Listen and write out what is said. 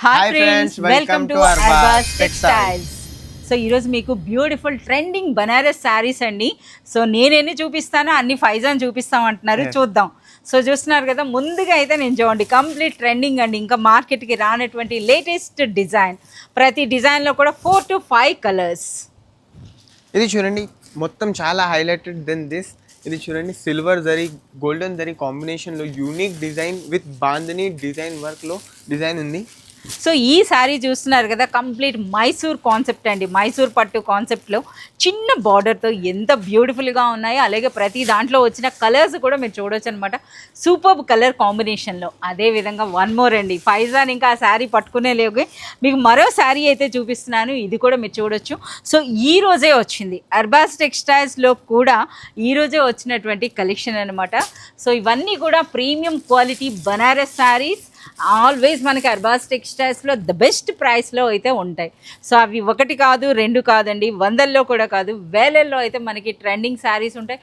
Hi friends, welcome to Arbaz textiles. So ఈరోజు మీకు beautiful trending Banaras saris అండి. సో నేనేన్ని చూపిస్తానో అన్ని ఫైజాన్ చూపిస్తాం అంటున్నారు, చూద్దాం. సో చూస్తున్నారు కదా, ముందుగా అయితే నేను చూడండి కంప్లీట్ ట్రెండింగ్ అండి, ఇంకా మార్కెట్కి రానటువంటి లేటెస్ట్ డిజైన్. ప్రతి డిజైన్లో కూడా 4 to 5 కలర్స్. ఇది చూడండి, మొత్తం చాలా హైలైటెడ్ దెన్ దిస్. ఇది చూడండి, సిల్వర్ జరీ గోల్డెన్ జరీ కాంబినేషన్లో unique design with bandhani design వర్క్లో డిజైన్ ఉంది. సో ఈ శారీ చూస్తున్నారు కదా, కంప్లీట్ మైసూర్ కాన్సెప్ట్ అండి. మైసూర్ పట్టు కాన్సెప్ట్లో చిన్న బార్డర్తో ఎంత బ్యూటిఫుల్గా ఉన్నాయో, అలాగే ప్రతి దాంట్లో వచ్చిన కలర్స్ కూడా మీరు చూడొచ్చు అనమాట. సూపర్ కలర్ కాంబినేషన్లో. అదేవిధంగా వన్ మోర్ అండి, ఫైజాన్ ఇంకా ఆ శారీ పట్టుకునే లేవు, మీకు మరో శారీ అయితే చూపిస్తున్నాను. ఇది కూడా మీరు చూడొచ్చు. సో ఈ రోజే వచ్చింది అర్బాస్ టెక్స్టైల్స్లో కూడా, ఈరోజే వచ్చినటువంటి కలెక్షన్ అనమాట. సో ఇవన్నీ కూడా premium quality Banaras saris. Always మనకి అర్బాస్ టెక్స్టైల్స్లో ద బెస్ట్ ప్రైస్లో అయితే ఉంటాయి. సో అవి ఒకటి కాదు, రెండు కాదండి, వందల్లో కూడా కాదు, వేలల్లో అయితే మనకి ట్రెండింగ్ శారీస్ ఉంటాయి.